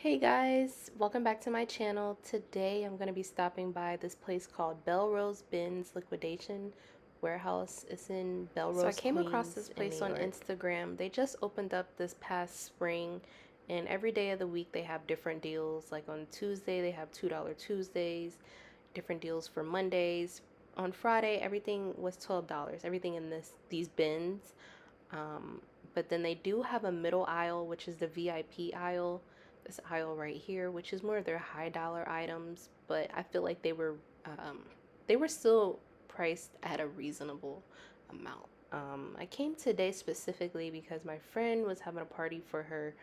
Hey guys, welcome back to my channel. Today I'm going to be stopping by this place called Bellerose Binz Liquidation Warehouse. It's in Bellerose, I came across this place on Instagram. They just opened up this past spring, and every day of the week they have different deals. Like on Tuesday they have $2 Tuesdays, different deals for Mondays. On Friday everything was $12. Everything in these bins. But then they do have a middle aisle, which is the VIP aisle. This aisle right here, which is more of their high dollar items, but I feel like they were still priced at a reasonable amount. I came today specifically because my friend was having a party for her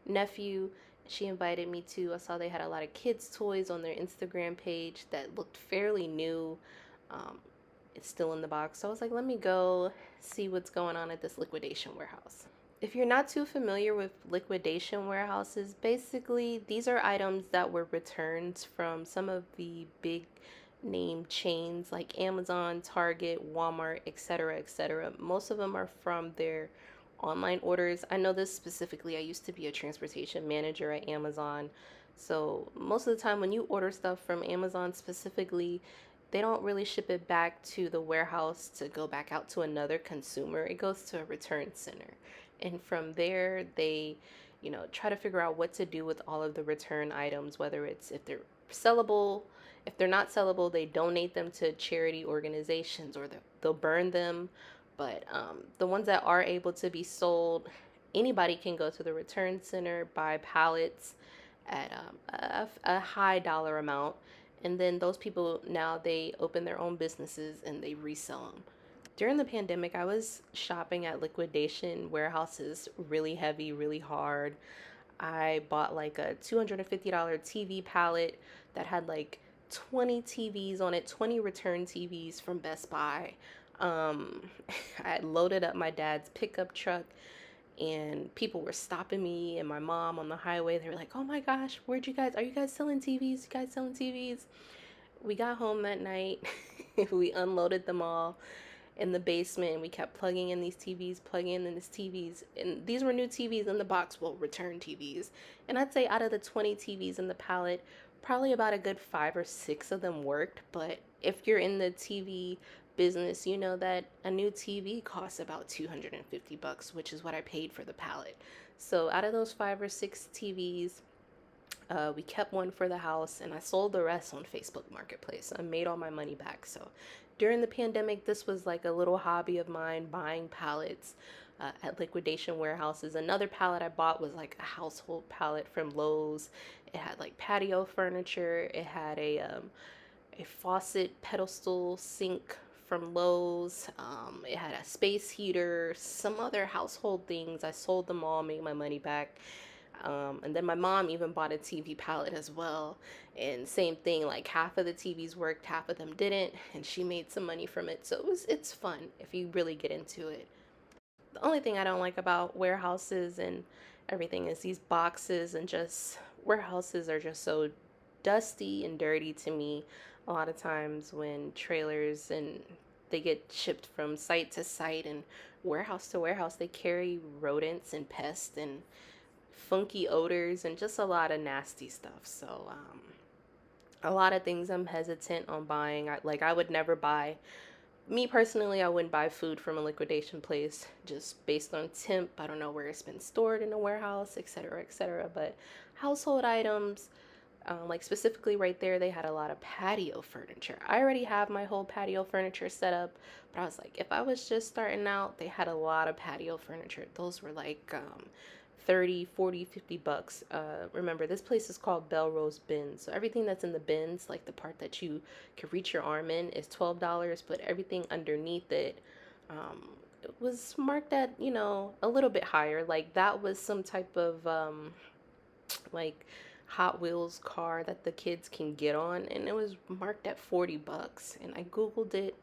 nephew. She invited me to. I saw they had a lot of kids' toys on their Instagram page that looked fairly new. It's still in the box, so I was like, let me go see what's going on at this liquidation warehouse. If you're not too familiar with liquidation warehouses, basically these are items that were returns from some of the big name chains like Amazon, Target, Walmart, etc., etc. Most of them are from their online orders. I know this specifically. I used to be a transportation manager at Amazon. So most of the time when you order stuff from Amazon specifically, they don't really ship it back to the warehouse to go back out to another consumer. It goes to a return center. And from there, they, try to figure out what to do with all of the return items, whether it's if they're sellable. If they're not sellable, they donate them to charity organizations or they'll burn them. But the ones that are able to be sold, anybody can go to the return center, buy pallets at a high dollar amount. And then those people now they open their own businesses and they resell them. During the pandemic, I was shopping at liquidation warehouses really heavy, really hard. I bought like a $250 TV pallet that had like 20 TVs on it, 20 return TVs from Best Buy. I loaded up my dad's pickup truck and people were stopping me and my mom on the highway. They were like, oh my gosh, are you guys selling TVs? You guys selling TVs? We got home that night. We unloaded them all in the basement. We kept plugging in these TVs, and these were new TVs in the box, well, return TVs. And I'd say out of the 20 TVs in the pallet, probably about a good 5 or 6 of them worked. But if you're in the TV business, you know that a new TV costs about $250, which is what I paid for the pallet. So out of those 5 or 6 TVs, we kept one for the house and I sold the rest on Facebook Marketplace. I made all my money back. So during the pandemic, this was like a little hobby of mine, buying pallets at liquidation warehouses. Another pallet I bought was like a household pallet from Lowe's. It had like patio furniture. It had a faucet pedestal sink from Lowe's. It had a space heater, some other household things. I sold them all, made my money back. And then my mom even bought a TV pallet as well. And same thing, like half of the TVs worked, half of them didn't, and she made some money from it. So it's fun if you really get into it. The only thing I don't like about warehouses and everything is these boxes, and just warehouses are just so dusty and dirty to me. A lot of times when trailers and they get shipped from site to site and warehouse to warehouse, they carry rodents and pests and funky odors and just a lot of nasty stuff. So a lot of things I'm hesitant on buying. I would never buy, me personally, I wouldn't buy food from a liquidation place just based on temp. I don't know where it's been stored in a warehouse, etc., etc. But household items, like specifically right there, they had a lot of patio furniture. I already have my whole patio furniture set up, but I was like, if I was just starting out, they had a lot of patio furniture. Those were like 30, 40, $50. Remember, this place is called Bellerose Binz. So everything that's in the bins, like the part that you can reach your arm in, is $12, but everything underneath it, it was marked at, a little bit higher. Like that was some type of like Hot Wheels car that the kids can get on, and it was marked at $40. And I Googled it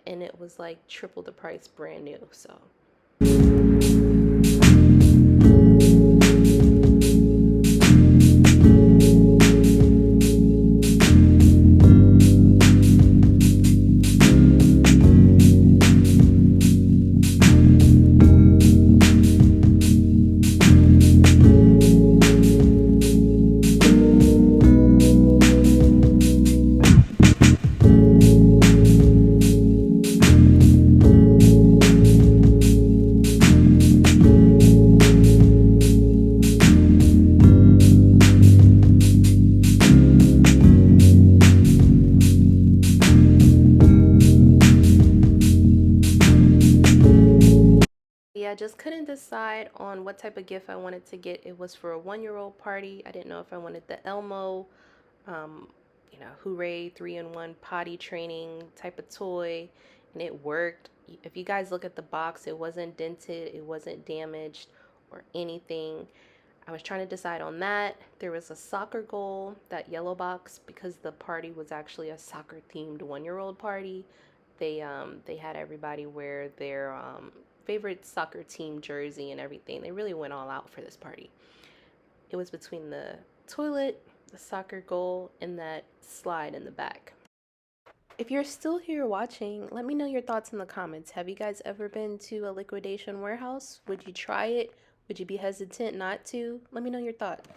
and it was like triple the price, brand new. So decide on what type of gift I wanted to get. It was for a 1-year-old party. I didn't know if I wanted the Elmo, hooray 3-in-1 potty training type of toy, and it worked. If you guys look at the box, it wasn't dented, it wasn't damaged or anything. I was trying to decide on that. There was a soccer goal, that yellow box, because the party was actually a soccer themed 1-year-old party. They had everybody wear their favorite soccer team jersey and everything. They really went all out for this party. It was between the toilet, the soccer goal, and that slide in the back. If you're still here watching, let me know your thoughts in the comments. Have you guys ever been to a liquidation warehouse? Would you try it? Would you be hesitant not to? Let me know your thoughts.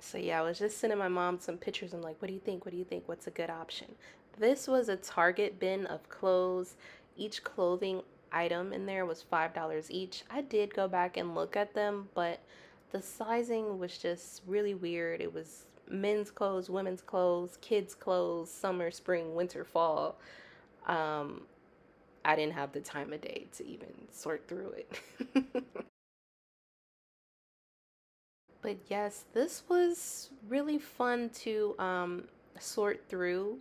So yeah, I was just sending my mom some pictures. I'm like, what do you think? What do you think? What's a good option? This was a Target bin of clothes. Each clothing item in there was $5 each. I did go back and look at them, but the sizing was just really weird. It was men's clothes, women's clothes, kids' clothes, summer, spring, winter, fall. I didn't have the time of day to even sort through it. But yes, this was really fun to sort through.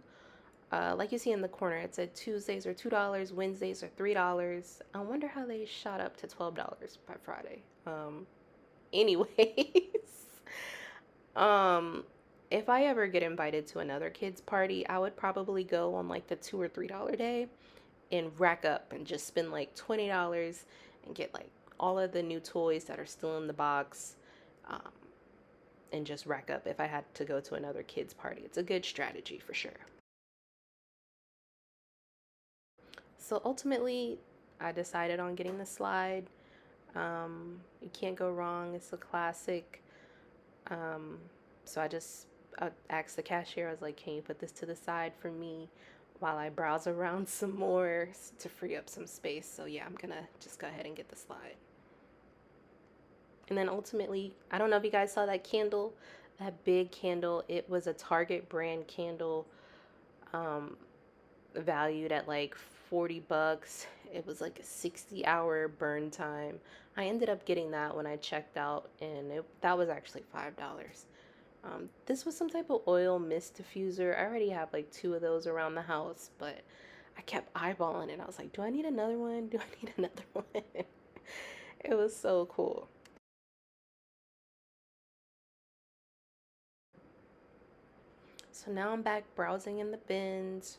Like you see in the corner, it said Tuesdays are $2, Wednesdays are $3. I wonder how they shot up to $12 by Friday. Anyways, if I ever get invited to another kid's party, I would probably go on like the $2 or $3 day and rack up and just spend like $20 and get like all of the new toys that are still in the box, and just rack up if I had to go to another kid's party. It's a good strategy for sure. So ultimately, I decided on getting the slide. You can't go wrong. It's a classic. So I asked the cashier, I was like, can you put this to the side for me while I browse around some more to free up some space? So yeah, I'm gonna just go ahead and get the slide. And then ultimately, I don't know if you guys saw that candle, that big candle. It was a Target brand candle, valued at like $40. It was like a 60-hour burn time. I ended up getting that when I checked out, and that was actually $5. This was some type of oil mist diffuser. I already have like 2 of those around the house, but I kept eyeballing it. I was like, do I need another one? Do I need another one? It was so cool. So now I'm back browsing in the bins.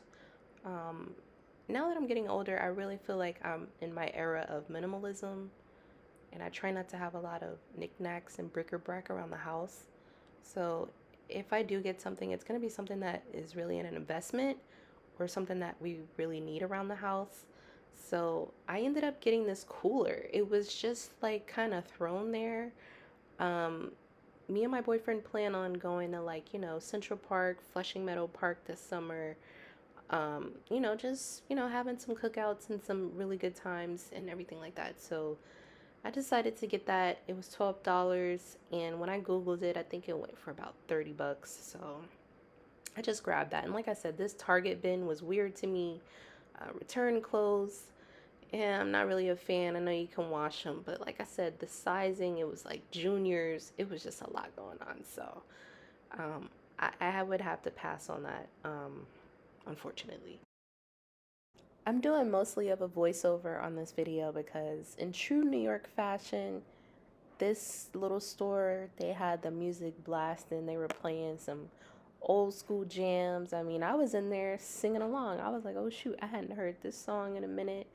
Now that I'm getting older, I really feel like I'm in my era of minimalism, and I try not to have a lot of knickknacks and bric-a-brac around the house. So if I do get something, it's going to be something that is really an investment or something that we really need around the house. So I ended up getting this cooler. It was just like kind of thrown there. Me and my boyfriend plan on going to like, Central Park, Flushing Meadow Park this summer. Just, having some cookouts and some really good times and everything like that. So I decided to get that. It was $12, and when I Googled it, I think it went for about $30. So I just grabbed that. And like I said, this Target bin was weird to me. Return clothes, and I'm not really a fan. I know you can wash them, but like I said, the sizing, it was like juniors. It was just a lot going on. So I would have to pass on that, unfortunately. I'm doing mostly of a voiceover on this video because in true New York fashion, this little store, they had the music blasting. They were playing some old school jams. I mean, I was in there singing along. I was like, oh shoot, I hadn't heard this song in a minute.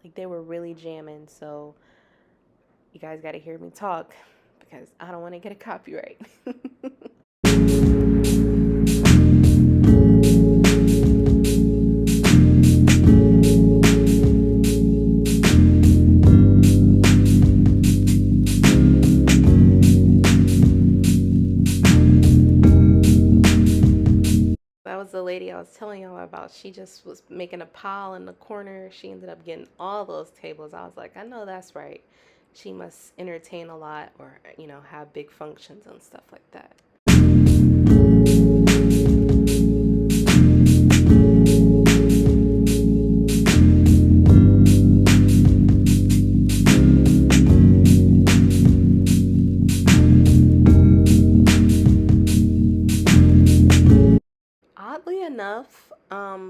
Like, they were really jamming. So you guys got to hear me talk because I don't want to get a copyright. That was the lady I was telling y'all about. She just was making a pile in the corner. She ended up getting all those tables. I was like, I know that's right. She must entertain a lot or, have big functions and stuff like that.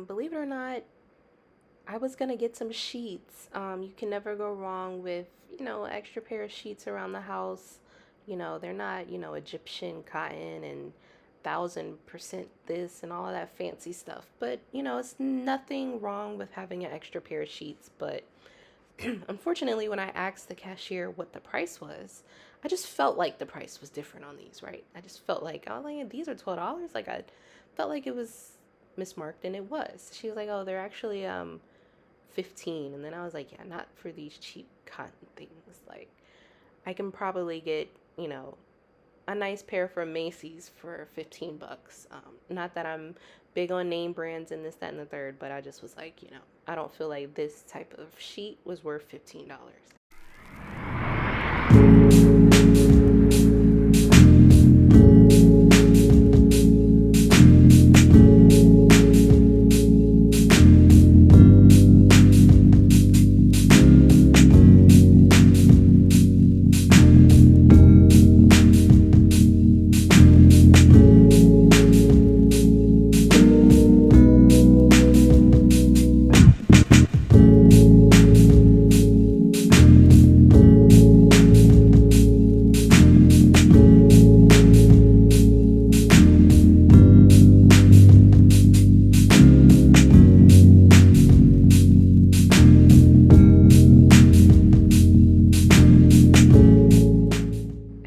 Believe it or not, I was gonna get some sheets. You can never go wrong with, extra pair of sheets around the house. They're not, Egyptian cotton and 1,000% this and all of that fancy stuff. But, it's nothing wrong with having an extra pair of sheets. But unfortunately, when I asked the cashier what the price was, I just felt like the price was different on these, right? I just felt like, oh, like, these are $12. Like, I felt like it was mismarked, and it was. She was like, oh, they're actually 15. And then I was like, yeah, not for these cheap cotton things. Like, I can probably get, a nice pair from Macy's for 15 bucks. Not that I'm big on name brands and this, that, and the third, but I just was like, I don't feel like this type of sheet was worth $15.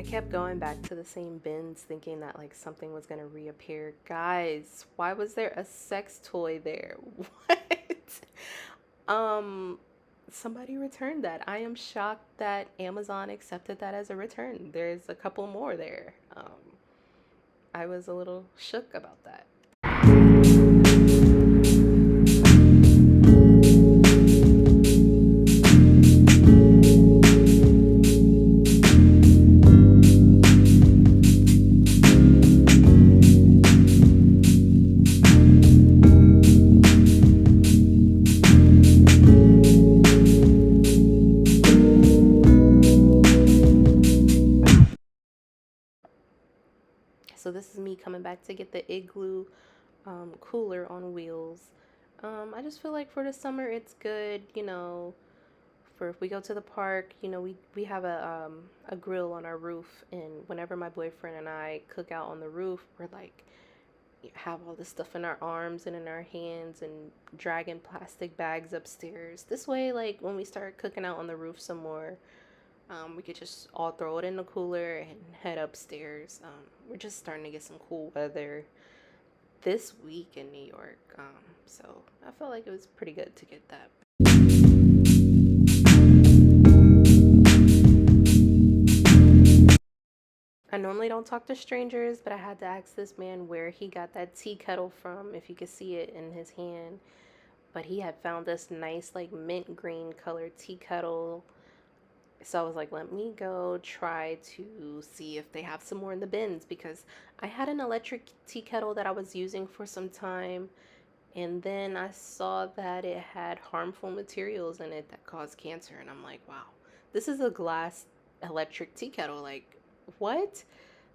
Kept going back to the same bins thinking that like something was going to reappear. Guys, why was there a sex toy there? What? Somebody returned that. I am shocked that Amazon accepted that as a return. There's a couple more there. I was a little shook about that. So this is me coming back to get the Igloo cooler on wheels. I just feel like for the summer it's good, for if we go to the park, we have a grill on our roof, and whenever my boyfriend and I cook out on the roof, we're like have all this stuff in our arms and in our hands and dragging plastic bags upstairs. This way, like when we start cooking out on the roof some more, we could just all throw it in the cooler and head upstairs. We're just starting to get some cool weather this week in New York. So I felt like it was pretty good to get that. I normally don't talk to strangers, but I had to ask this man where he got that tea kettle from, if you could see it in his hand. But he had found this nice, like, mint green colored tea kettle. So I was like, let me go try to see if they have some more in the bins, because I had an electric tea kettle that I was using for some time, and then I saw that it had harmful materials in it that cause cancer, and I'm like, wow, this is a glass electric tea kettle, like, what?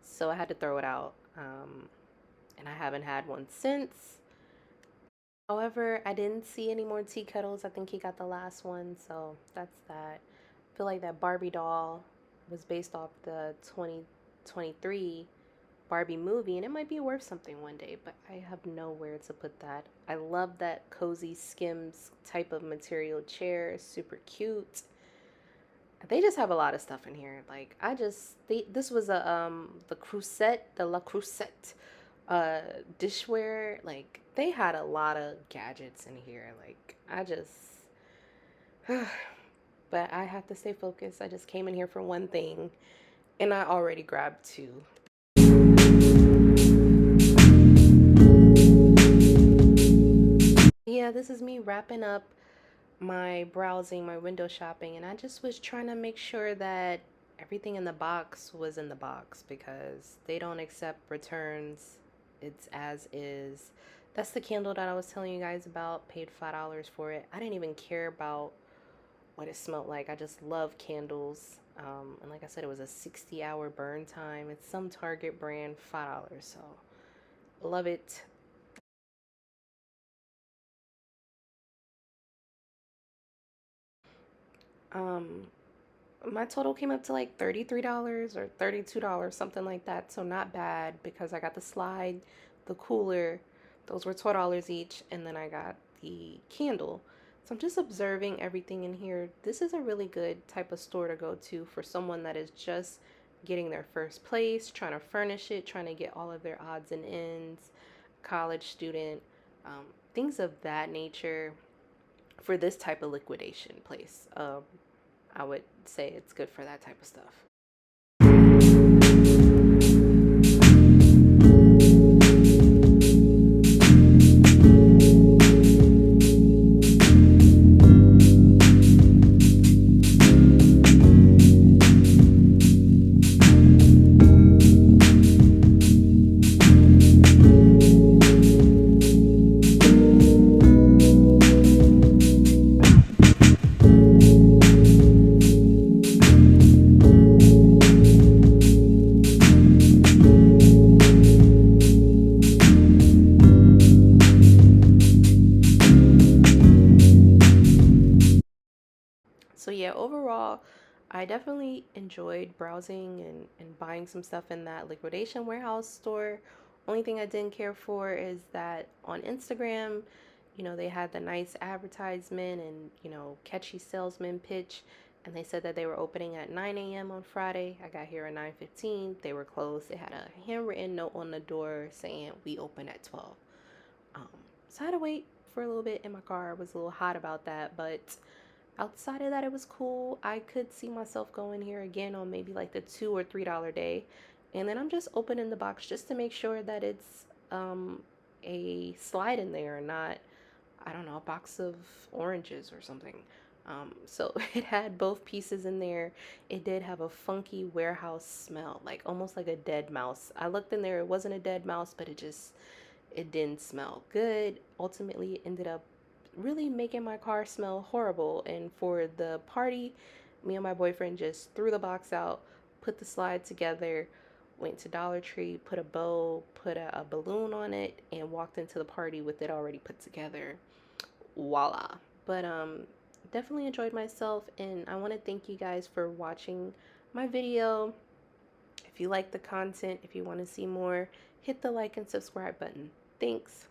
So I had to throw it out, and I haven't had one since. However, I didn't see any more tea kettles. I think he got the last one, so that's that. I feel like that Barbie doll was based off the 2023 Barbie movie, and it might be worth something one day, but I have nowhere to put that. I love that cozy Skims type of material chair. It's super cute. They just have a lot of stuff in here. Like, this was the La Crusette dishware. Like, they had a lot of gadgets in here. Like, but I have to stay focused. I just came in here for one thing, and I already grabbed two. Yeah, this is me wrapping up my browsing, my window shopping, and I just was trying to make sure that everything in the box was in the box, because they don't accept returns. It's as is. That's the candle that I was telling you guys about. Paid $5 for it. I didn't even care about what it smelled like. I just love candles. And like I said, it was a 60-hour burn time. It's some Target brand, $5. So love it. My total came up to like $33 or $32, something like that. So not bad because I got the slide, the cooler, those were $12 each, and then I got the candle. So I'm just observing everything in here. This is a really good type of store to go to for someone that is just getting their first place, trying to furnish it, trying to get all of their odds and ends, college student, um, things of that nature for this type of liquidation place. I would say it's good for that type of stuff. So yeah, overall, I definitely enjoyed browsing and buying some stuff in that liquidation warehouse store. Only thing I didn't care for is that on Instagram, they had the nice advertisement and, catchy salesman pitch. And they said that they were opening at 9 a.m. on Friday. I got here at 9:15. They were closed. They had a handwritten note on the door saying we open at 12. Um, so I had to wait for a little bit in my car. I was a little hot about that, but outside of that, it was cool. I could see myself going here again on maybe like the $2 or $3 day. And then I'm just opening the box just to make sure that it's a slide in there and not, I don't know, a box of oranges or something. So it had both pieces in there. It did have a funky warehouse smell, like almost like a dead mouse. I looked in there, it wasn't a dead mouse, but it didn't smell good. Ultimately, it ended up really making my car smell horrible. And for the party, me and my boyfriend just threw the box out, put the slide together, went to Dollar Tree, put a bow, put a balloon on it, and walked into the party with it already put together. Voila. But definitely enjoyed myself, and I want to thank you guys for watching my video. If you like the content, if you want to see more, hit the like and subscribe button. Thanks.